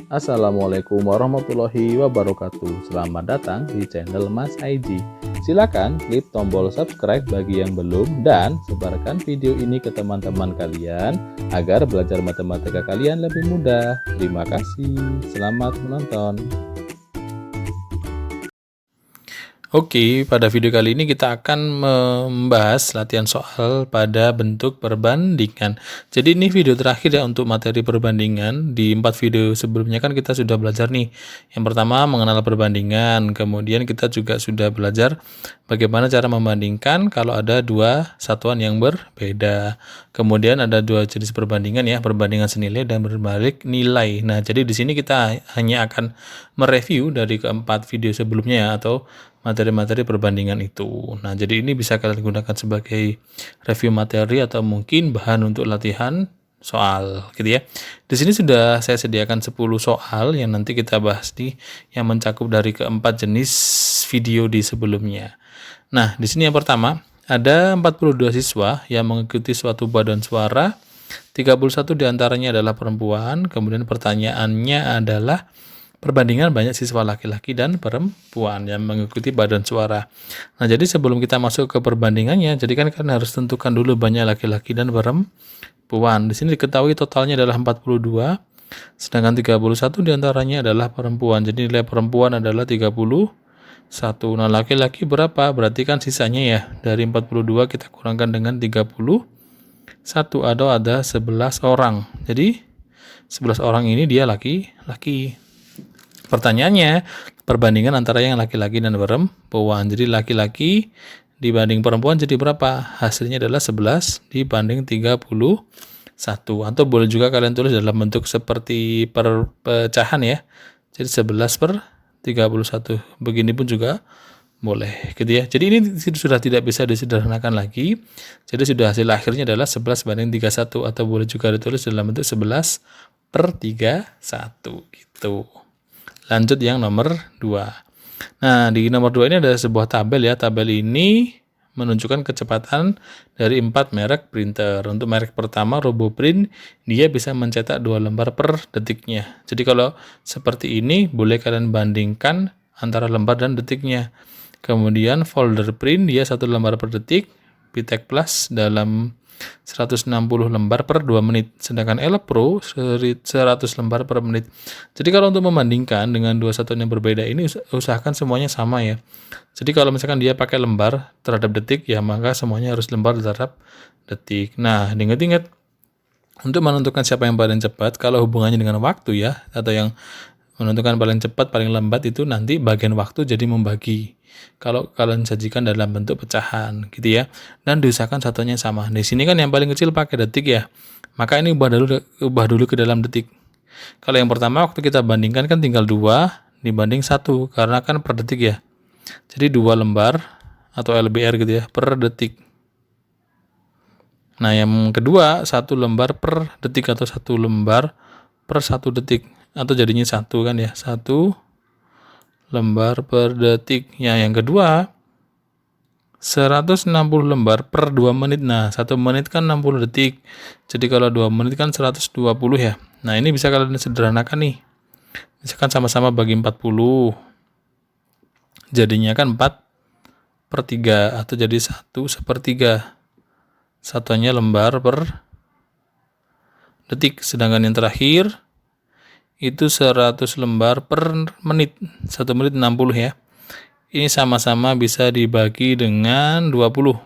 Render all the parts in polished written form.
Assalamualaikum warahmatullahi wabarakatuh. Selamat datang di channel Mas IG. Silakan klik tombol subscribe bagi yang belum dan sebarkan video ini ke teman-teman kalian agar belajar matematika kalian lebih mudah. Terima kasih. Selamat menonton. Oke, pada video kali ini kita akan membahas latihan soal pada bentuk perbandingan. Jadi ini video terakhir ya untuk materi perbandingan. Di 4 video sebelumnya kan kita sudah belajar nih. Yang pertama mengenal perbandingan, kemudian kita juga sudah belajar bagaimana cara membandingkan kalau ada dua satuan yang berbeda. Kemudian ada dua jenis perbandingan ya, perbandingan senilai dan berbalik nilai. Nah, jadi di sini kita hanya akan mereview dari keempat video sebelumnya ya, atau materi-materi perbandingan itu. Nah, jadi ini bisa kalian gunakan sebagai review materi atau mungkin bahan untuk latihan soal gitu ya. Di sini sudah saya sediakan 10 soal yang nanti kita bahas nih, yang mencakup dari keempat jenis video di sebelumnya. Nah, di sini yang pertama ada 42 siswa yang mengikuti suatu paduan suara. 31 diantaranya adalah perempuan. Kemudian pertanyaannya adalah perbandingan banyak siswa laki-laki dan perempuan yang mengikuti paduan suara. Nah, jadi sebelum kita masuk ke perbandingannya, jadi kan kalian harus tentukan dulu banyak laki-laki dan perempuan. Di sini diketahui totalnya adalah 42, sedangkan 31 diantaranya adalah perempuan. Jadi nilai perempuan adalah 31. Nah, laki-laki berapa? Berarti kan sisanya ya, dari 42 kita kurangkan dengan 31, atau ada 11 orang. Jadi 11 orang ini dia laki-laki. Pertanyaannya, perbandingan antara yang laki-laki dan perempuan. Jadi laki-laki dibanding perempuan jadi berapa? Hasilnya adalah 11 dibanding 31. Atau boleh juga kalian tulis dalam bentuk seperti perpecahan ya. Jadi 11 per 31. Begini pun juga boleh gitu ya. Jadi ini sudah tidak bisa disederhanakan lagi. Jadi sudah hasil akhirnya adalah 11 banding 31. Atau boleh juga ditulis dalam bentuk 11 per 31 gitu. Lanjut yang nomor 2. Nah, di nomor 2 ini ada sebuah tabel ya. Tabel ini menunjukkan kecepatan dari 4 merek printer. Untuk merek pertama, RoboPrint, dia bisa mencetak 2 lembar per detiknya. Jadi kalau seperti ini, boleh kalian bandingkan antara lembar dan detiknya. Kemudian folder print, dia 1 lembar per detik. Pitek Plus dalam 160 lembar per 2 menit, sedangkan Elpro 100 lembar per menit. Jadi kalau untuk membandingkan dengan dua satuan yang berbeda ini, usahakan semuanya sama ya. Jadi kalau misalkan dia pakai lembar terhadap detik ya, maka semuanya harus lembar terhadap detik. Nah, ingat-ingat untuk menentukan siapa yang paling cepat, kalau hubungannya dengan waktu ya, atau yang menentukan paling cepat, paling lambat itu nanti bagian waktu jadi membagi. Kalau kalian sajikan dalam bentuk pecahan gitu ya, dan diusahakan satunya sama. Di sini kan yang paling kecil pakai detik ya, maka ini ubah dulu ke dalam detik. Kalau yang pertama waktu kita bandingkan kan tinggal 2 dibanding 1 karena kan per detik ya. Jadi 2 lembar atau LBR gitu ya per detik. Nah, yang kedua 1 lembar per detik atau 1 lembar per 1 detik, atau jadinya 1 kan ya, 1 lembar per detik. Ya, yang kedua 160 lembar per 2 menit. Nah, 1 menit kan 60 detik. Jadi kalau 2 menit kan 120 ya. Nah, ini bisa kalian sederhanakan nih. Misalkan sama-sama bagi 40. Jadinya kan 4 per 3 atau jadi 1/3. Satuannya lembar per detik. Sedangkan yang terakhir itu 100 lembar per menit. 1 menit 60 ya. Ini sama-sama bisa dibagi dengan 20.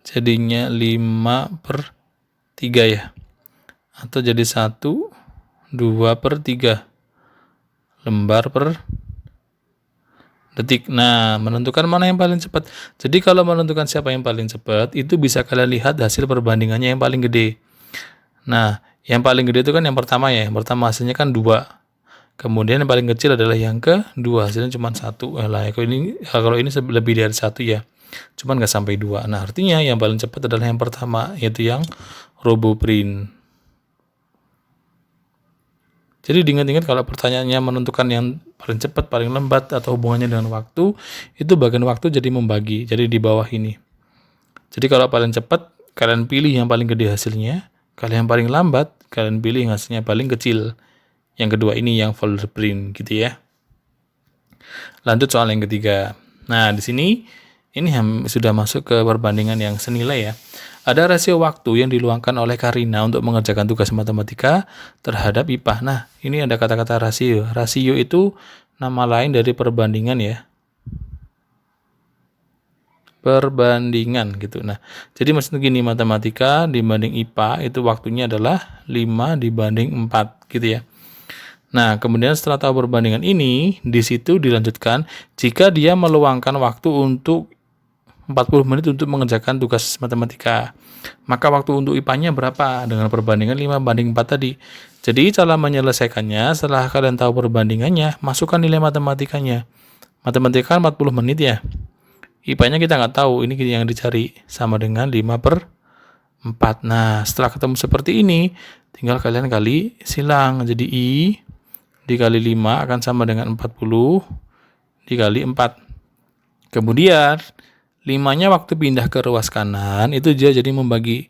Jadinya 5 per 3 ya. Atau jadi 1, 2 per 3 lembar per detik. Nah, menentukan mana yang paling cepat. Jadi kalau menentukan siapa yang paling cepat, itu bisa kalian lihat hasil perbandingannya yang paling gede. Nah, yang paling gede itu kan yang pertama ya. Yang pertama hasilnya kan 2. Kemudian yang paling kecil adalah yang kedua, hasilnya cuma 1. Kalau ini lebih dari 1 ya. Cuman nggak sampai 2. Nah, artinya yang paling cepat adalah yang pertama, yaitu yang RoboPrint. Jadi diingat-ingat kalau pertanyaannya menentukan yang paling cepat, paling lambat, atau hubungannya dengan waktu, itu bagian waktu jadi membagi. Jadi di bawah ini. Jadi kalau paling cepat, kalian pilih yang paling gede hasilnya. Kalau yang paling lambat, kalian pilih yang hasilnya paling kecil. Yang kedua ini yang folder print gitu ya. Lanjut soal yang ketiga. Nah, di sini ini sudah masuk ke perbandingan yang senilai ya. Ada rasio waktu yang diluangkan oleh Karina untuk mengerjakan tugas matematika terhadap IPA. Nah, ini ada kata-kata rasio. Rasio itu nama lain dari perbandingan ya. Perbandingan gitu. Nah, jadi maksudnya gini, matematika dibanding IPA itu waktunya adalah 5 dibanding 4 gitu ya. Nah, kemudian setelah tahu perbandingan ini, di situ dilanjutkan jika dia meluangkan waktu untuk 40 menit untuk mengerjakan tugas matematika. Maka waktu untuk IPA-nya berapa? Dengan perbandingan 5 banding 4 tadi. Jadi cara menyelesaikannya, setelah kalian tahu perbandingannya, masukkan nilai matematikanya. Matematika kan 40 menit ya. IPA-nya kita nggak tahu, ini yang dicari sama dengan 5/4. Nah, setelah ketemu seperti ini, tinggal kalian kali silang. Jadi I dikali 5 akan sama dengan 40 dikali 4. Kemudian 5-nya waktu pindah ke ruas kanan, itu dia jadi membagi.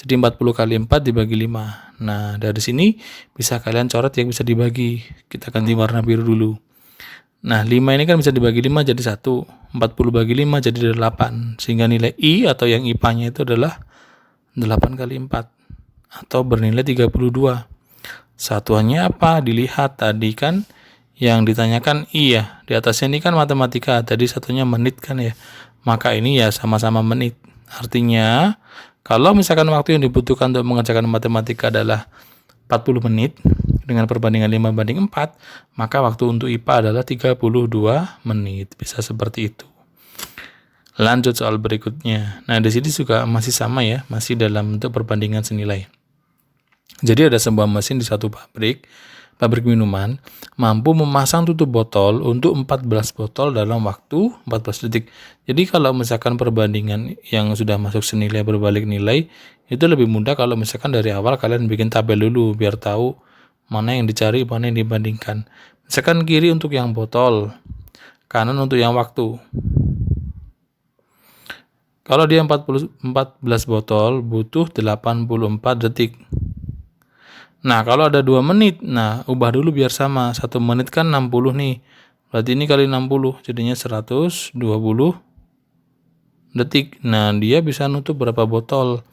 Jadi 40 kali 4 dibagi 5. Nah, dari sini bisa kalian coret yang bisa dibagi. Kita ganti warna biru dulu. Nah, 5 ini kan bisa dibagi 5 jadi 1. 40 bagi 5 jadi 8. Sehingga nilai I atau yang IPA-nya itu adalah 8 kali 4. Atau bernilai 32. Satuannya apa? Dilihat tadi kan yang ditanyakan I ya. Di atasnya ini kan matematika. Tadi satunya menit kan ya. Maka ini ya sama-sama menit. Artinya, kalau misalkan waktu yang dibutuhkan untuk mengerjakan matematika adalah 40 menit, dengan perbandingan 5 banding 4, maka waktu untuk IPA adalah 32 menit. Bisa seperti itu. Lanjut soal berikutnya. Nah, di sini juga masih sama ya, masih dalam bentuk perbandingan senilai. Jadi ada sebuah mesin di satu pabrik minuman, mampu memasang tutup botol untuk 14 botol dalam waktu 14 detik. Jadi kalau misalkan perbandingan yang sudah masuk senilai berbalik nilai, itu lebih mudah kalau misalkan dari awal kalian bikin tabel dulu, biar tahu mana yang dicari, mana yang dibandingkan. Misalkan kiri untuk yang botol, kanan untuk yang waktu. Kalau dia 14 botol, butuh 84 detik. Nah, kalau ada 2 menit, nah ubah dulu biar sama. 1 menit kan 60 nih. Berarti ini kali 60, jadinya 120 detik. Nah, dia bisa nutup berapa botol?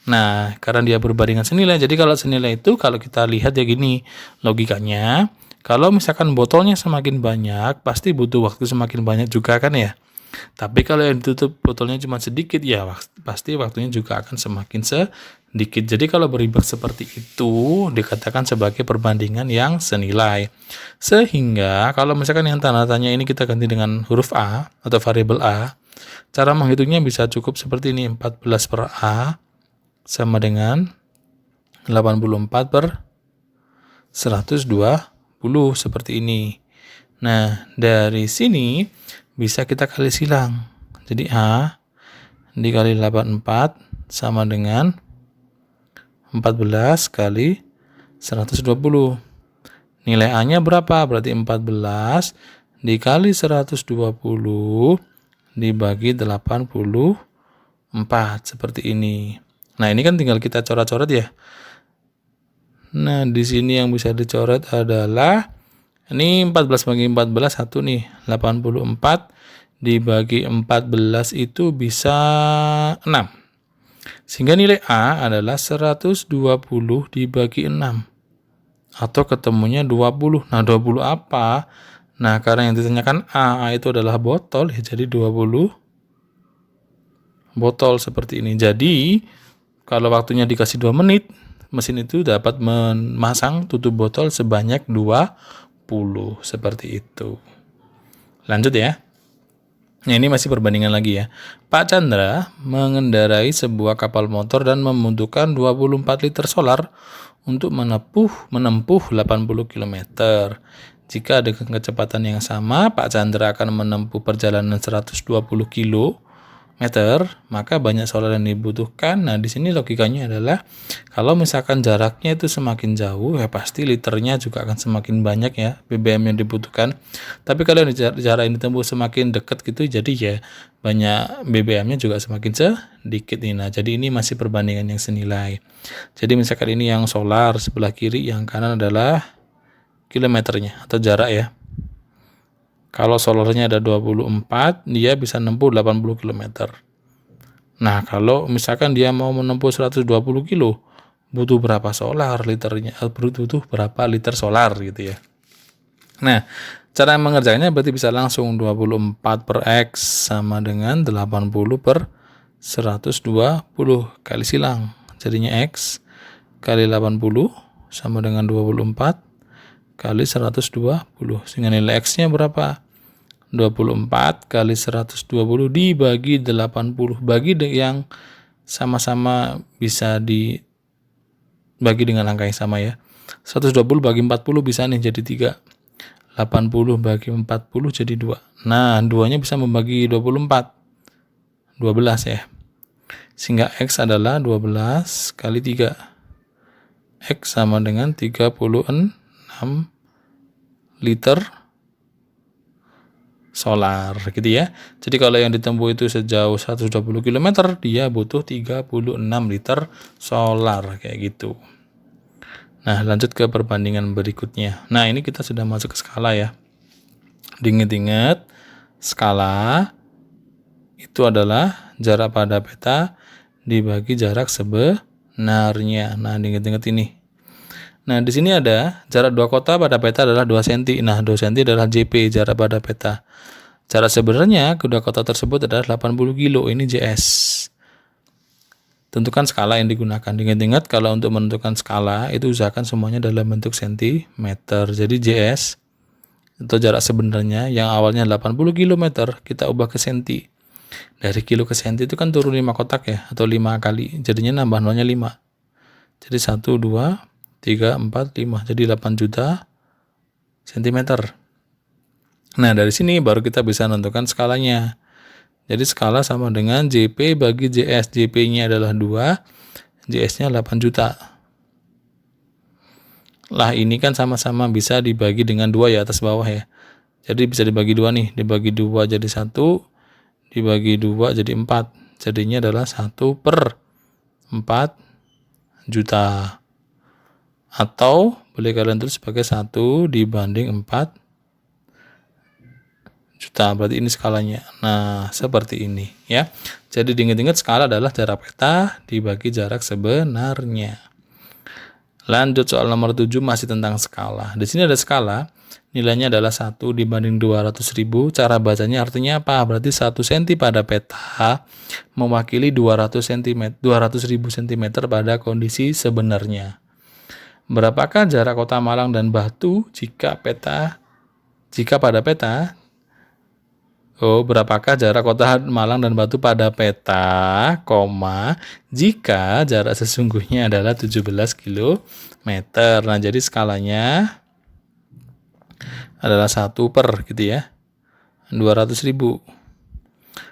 Nah, karena dia berbandingan senilai, jadi kalau senilai itu kalau kita lihat ya gini, logikanya, kalau misalkan botolnya semakin banyak, pasti butuh waktu semakin banyak juga kan ya. Tapi kalau yang ditutup botolnya cuma sedikit, ya pasti waktunya juga akan semakin sedikit. Jadi kalau berimbang seperti itu, dikatakan sebagai perbandingan yang senilai. Sehingga kalau misalkan yang tanda tanya ini kita ganti dengan huruf A atau variabel A, cara menghitungnya bisa cukup seperti ini, 14 per A sama dengan 84/120 seperti ini. Nah, dari sini bisa kita kali silang. Jadi A dikali 84 sama dengan 14 kali 120. Nilai A-nya berapa? Berarti 14 dikali 120 dibagi 84 seperti ini. Nah, ini kan tinggal kita coret-coret ya. Nah, di sini yang bisa dicoret adalah ini 14 bagi 14 1 nih. 84 dibagi 14 itu bisa 6. Sehingga nilai A adalah 120 dibagi 6. Atau ketemunya 20. Nah, 20 apa? Nah, karena yang ditanyakan A itu adalah botol, ya jadi 20 botol seperti ini. Jadi, kalau waktunya dikasih 2 menit, mesin itu dapat memasang tutup botol sebanyak 20. Seperti itu. Lanjut ya. Nah, ini masih perbandingan lagi ya. Pak Chandra mengendarai sebuah kapal motor dan membutuhkan 24 liter solar untuk menempuh 80 km. Jika dengan kecepatan yang sama, Pak Chandra akan menempuh perjalanan 120 km, maka banyak solar yang dibutuhkan. Nah, di sini logikanya adalah kalau misalkan jaraknya itu semakin jauh, ya pasti liternya juga akan semakin banyak ya BBM yang dibutuhkan. Tapi kalau jarak ini ditempuh semakin dekat gitu, jadi ya banyak BBM-nya juga semakin sedikit nih. Nah, jadi ini masih perbandingan yang senilai. Jadi misalkan ini yang solar sebelah kiri, yang kanan adalah kilometernya atau jarak ya. Kalau solarnya ada 24, dia bisa menempuh 80 km. Nah, kalau misalkan dia mau menempuh 120 kilo, butuh berapa solar liternya? Butuh berapa liter solar gitu ya. Nah, cara mengerjakannya berarti bisa langsung 24 per X sama dengan 80 per 120 kali silang. Jadinya X kali 80 sama dengan 24 kali 120. Sehingga nilai X-nya berapa? 24 kali 120 dibagi 80. Bagi yang sama-sama bisa dibagi dengan angka yang sama ya. 120 bagi 40 bisa nih jadi 3. 80 bagi 40 jadi 2. Nah, 2-nya bisa membagi 24. 12 ya. Sehingga X adalah 12 kali 3. X sama dengan 36 liter solar gitu ya. Jadi kalau yang ditempuh itu sejauh 120 km, dia butuh 36 liter solar kayak gitu. Nah, lanjut ke perbandingan berikutnya. Nah, ini kita sudah masuk ke skala ya. Diingat-ingat, skala itu adalah jarak pada peta dibagi jarak sebenarnya. Nah, diingat-ingat ini. Nah, di sini ada jarak dua kota pada peta adalah 2 cm. Nah, 2 cm adalah JP, jarak pada peta. Jarak sebenarnya kedua kota tersebut adalah 80 kilo, ini JS. Tentukan skala yang digunakan. Ingat-ingat kalau untuk menentukan skala itu usahakan semuanya dalam bentuk sentimeter. Jadi JS atau jarak sebenarnya yang awalnya 80 km kita ubah ke senti. Dari kilo ke senti itu kan turun 5 kotak ya, atau 5 kali. Jadinya nambah nolnya 5. Jadi 1, 2, 3, 4, 5. Jadi 8 juta sentimeter. Nah, dari sini baru kita bisa menentukan skalanya. Jadi skala sama dengan JP bagi JS. JP-nya adalah 2, JS-nya 8 juta. Lah, ini kan sama-sama bisa dibagi dengan 2 ya, atas bawah ya. Jadi bisa dibagi 2 nih. Dibagi 2 jadi 1, dibagi 2 jadi 4. Jadinya adalah 1 per 4 juta. Atau boleh kalian tulis sebagai 1 dibanding 4 juta. Berarti ini skalanya. Nah, seperti ini ya. Jadi diingat-ingat skala adalah jarak peta dibagi jarak sebenarnya. Lanjut soal nomor 7 masih tentang skala. Di sini ada skala, nilainya adalah 1 dibanding 200.000. Cara bacanya artinya apa? Berarti 1 cm pada peta mewakili 200.000 cm pada kondisi sebenarnya. Berapakah jarak kota Malang dan Batu jika pada peta berapakah jarak kota Malang dan Batu pada peta, jika jarak sesungguhnya adalah 17 km. Nah, jadi skalanya adalah 1 per gitu ya, 200.000.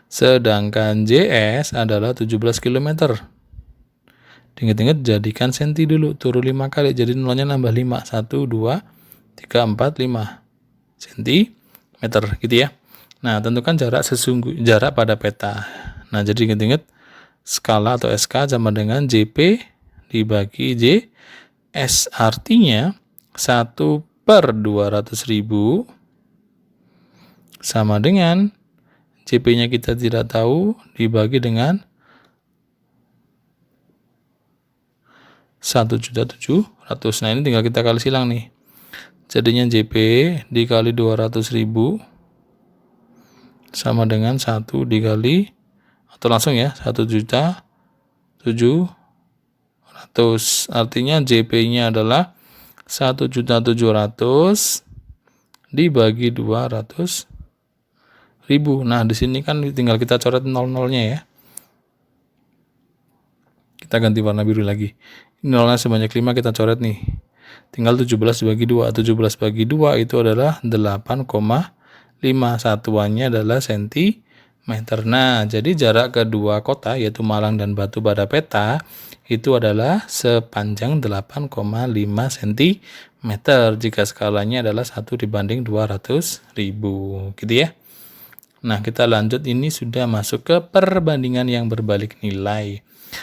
Sedangkan JS adalah 17 km. Ingat-ingat jadikan senti dulu, turun 5 kali, jadi nolnya nambah 5. 1, 2, 3, 4, 5 cm gitu ya. Nah, tentukan jarak pada peta. Nah, jadi ingat-ingat skala atau SK sama dengan JP dibagi JS. Artinya 1 per 200.000 sama dengan JP-nya kita tidak tahu dibagi dengan 1.700.000. Nah, ini tinggal kita kali silang nih. Jadinya JP dikali 200.000 sama dengan 1 dikali, atau langsung ya, 1.700.000. Artinya JP-nya adalah 1.700.000 dibagi 200.000. Nah, di sini kan tinggal kita coret 00-nya ya. Kita ganti warna biru lagi. Nolnya sebanyak 5 kita coret nih. Tinggal 17 bagi 2. 17 bagi 2 itu adalah 8,5. Satuannya adalah sentimeter. Nah, jadi jarak kedua kota yaitu Malang dan Batu pada peta itu adalah sepanjang 8,5 cm jika skalanya adalah 1 dibanding 200.000 gitu ya. Nah, kita lanjut, ini sudah masuk ke perbandingan yang berbalik nilai.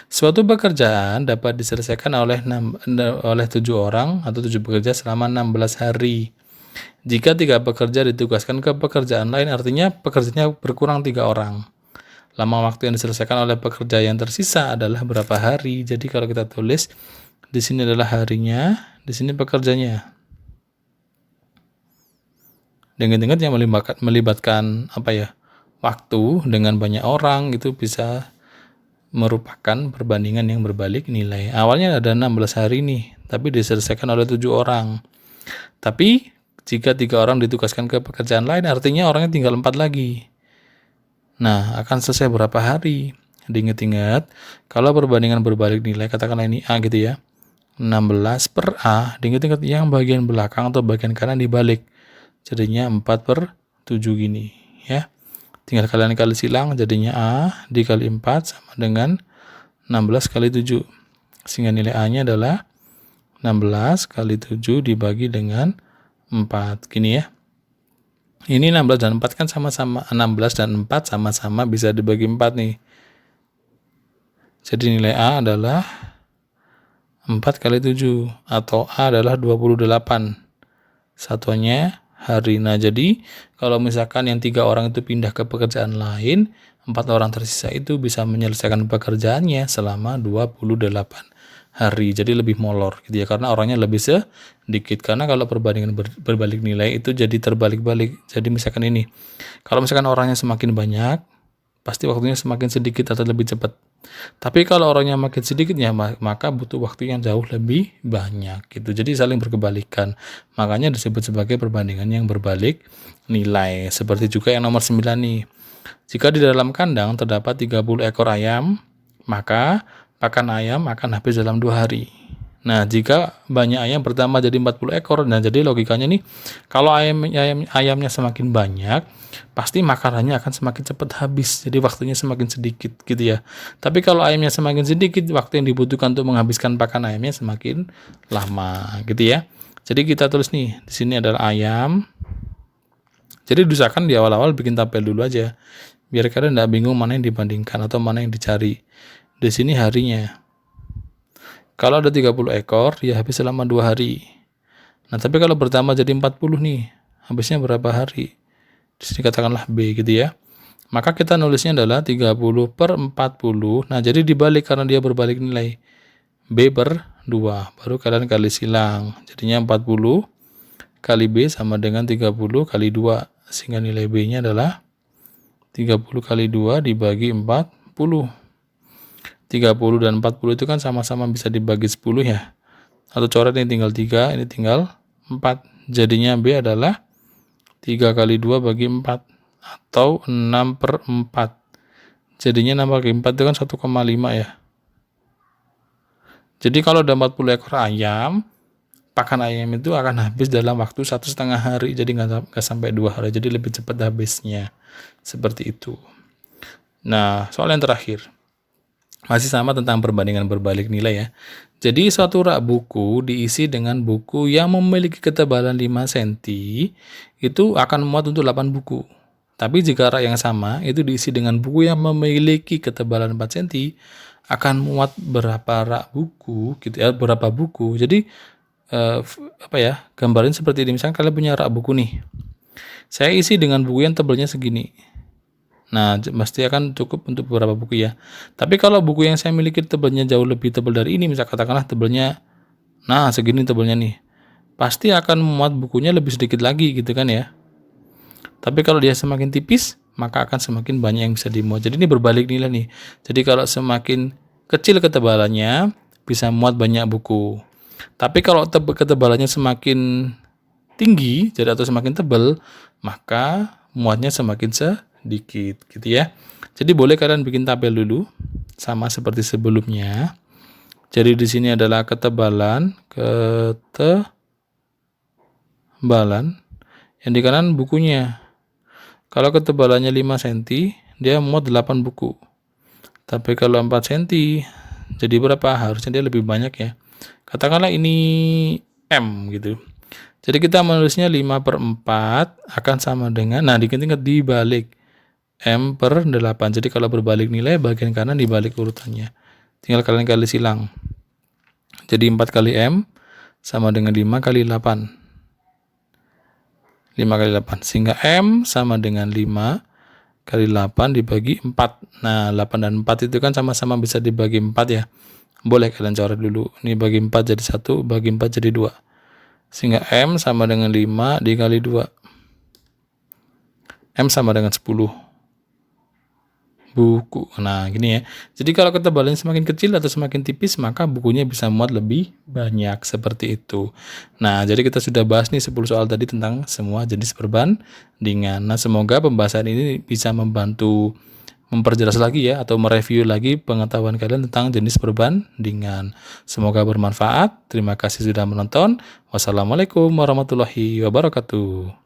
Suatu pekerjaan dapat diselesaikan oleh 7 orang atau 7 pekerja selama 16 hari. Jika 3 pekerja ditugaskan ke pekerjaan lain, artinya pekerjanya berkurang 3 orang. Lama waktu yang diselesaikan oleh pekerja yang tersisa adalah berapa hari? Jadi kalau kita tulis, di sini adalah harinya, di sini pekerjanya. Dengan yang melibatkan waktu dengan banyak orang, itu bisa merupakan perbandingan yang berbalik nilai. Awalnya ada 16 hari nih, tapi diselesaikan oleh 7 orang. Tapi jika 3 orang ditugaskan ke pekerjaan lain, artinya orangnya tinggal 4 lagi. Nah, akan selesai berapa hari? Diingat-ingat, kalau perbandingan berbalik nilai, katakanlah ini A gitu ya, 16 per A, diingat-ingat yang bagian belakang atau bagian kanan dibalik. Jadinya 4/7 gini ya. Tinggal kalian kali silang, jadinya A dikali 4 sama dengan 16 kali 7. Sehingga nilai A-nya adalah 16 kali 7 dibagi dengan 4. Gini ya. Ini 16 dan 4 kan sama-sama, 16 dan 4 sama-sama bisa dibagi 4 nih. Jadi nilai A adalah 4 kali 7 atau A adalah 28. Satuannya hari. Nah, jadi kalau misalkan yang 3 orang itu pindah ke pekerjaan lain, 4 orang tersisa itu bisa menyelesaikan pekerjaannya selama 28 hari. Jadi lebih molor gitu ya, karena orangnya lebih sedikit. Karena kalau perbandingan berbalik nilai itu jadi terbalik-balik. Jadi misalkan ini, kalau misalkan orangnya semakin banyak, pasti waktunya semakin sedikit atau lebih cepat. Tapi kalau orangnya makin sedikit ya, maka butuh waktu yang jauh lebih banyak gitu. Jadi saling berkebalikan. Makanya disebut sebagai perbandingan yang berbalik nilai. Seperti juga yang nomor 9 nih. Jika di dalam kandang terdapat 30 ekor ayam, maka pakan ayam akan habis dalam 2 hari. Nah, jika banyak ayam bertambah jadi 40 ekor, nah jadi logikanya nih, kalau ayamnya semakin banyak, pasti makanannya akan semakin cepat habis, jadi waktunya semakin sedikit gitu ya. Tapi kalau ayamnya semakin sedikit, waktu yang dibutuhkan untuk menghabiskan pakan ayamnya semakin lama gitu ya. Jadi kita tulis nih, di sini adalah ayam. Jadi diusahakan di awal-awal bikin tabel dulu aja, biar kalian tidak bingung mana yang dibandingkan atau mana yang dicari. Di sini harinya. Kalau ada 30 ekor, ya habis selama 2 hari. Nah, tapi kalau bertambah jadi 40 nih, habisnya berapa hari? Di sini katakanlah B gitu ya. Maka kita nulisnya adalah 30/40. Nah, jadi dibalik karena dia berbalik nilai. B/2. Baru kalian kali silang. Jadinya 40 kali B sama dengan 30 kali 2. Sehingga nilai B-nya adalah 30 kali 2 dibagi 40. 30 dan 40 itu kan sama-sama bisa dibagi 10 ya. Atau coret ini tinggal 3, ini tinggal 4. Jadinya B adalah 3 kali 2 bagi 4 atau 6/4. Jadinya 6 bagi 4 itu kan 1,5 ya. Jadi kalau ada 40 ekor ayam, pakan ayam itu akan habis dalam waktu 1,5 hari. Jadi nggak sampai 2 hari. Jadi lebih cepat habisnya. Seperti itu. Nah, soal yang terakhir. Masih sama tentang perbandingan berbalik nilai ya. Jadi suatu rak buku diisi dengan buku yang memiliki ketebalan 5 cm, itu akan muat untuk 8 buku. Tapi jika rak yang sama itu diisi dengan buku yang memiliki ketebalan 4 cm, akan muat berapa rak buku gitu ya, berapa buku. Jadi gambarin seperti ini. Misalnya kalian punya rak buku nih. Saya isi dengan buku yang tebalnya segini. Nah, pasti akan cukup untuk beberapa buku ya. Tapi kalau buku yang saya miliki tebalnya jauh lebih tebal dari ini, misalnya katakanlah tebalnya, nah segini tebalnya nih, pasti akan memuat bukunya lebih sedikit lagi gitu kan ya. Tapi kalau dia semakin tipis, maka akan semakin banyak yang bisa dimuat. Jadi ini berbalik nilai nih. Jadi kalau semakin kecil ketebalannya, bisa muat banyak buku. Tapi kalau ketebalannya semakin tinggi, jadi atau semakin tebal, maka muatnya semakin sedikit gitu ya. Jadi boleh kalian bikin tabel dulu sama seperti sebelumnya. Jadi di sini adalah ketebalan yang di kanan bukunya. Kalau ketebalannya 5 cm, dia muat 8 buku. Tapi kalau 4 cm, jadi berapa? Harusnya dia lebih banyak ya. Katakanlah ini M gitu. Jadi kita menulisnya 5/4 akan sama dengan, nah diingat dibalik M/8. Jadi kalau berbalik nilai, bagian kanan dibalik urutannya. tinggal kalian kali silang. Jadi 4 kali M sama dengan 5 kali 8. 5 kali 8. Sehingga M sama dengan 5 kali 8 dibagi 4. Nah, 8 dan 4 itu kan sama-sama bisa dibagi 4 ya. Boleh kalian coret dulu. Ini bagi 4 jadi 1, bagi 4 jadi 2. Sehingga M sama dengan 5 dikali 2. M sama dengan 10 buku. Nah, gini ya. Jadi kalau ketebalannya semakin kecil atau semakin tipis, maka bukunya bisa muat lebih banyak, seperti itu. Nah, jadi kita sudah bahas nih 10 soal tadi tentang semua jenis perbandingan. Nah, semoga pembahasan ini bisa membantu memperjelas lagi ya, atau mereview lagi pengetahuan kalian tentang jenis perbandingan. Semoga bermanfaat. Terima kasih sudah menonton. Wassalamualaikum warahmatullahi wabarakatuh.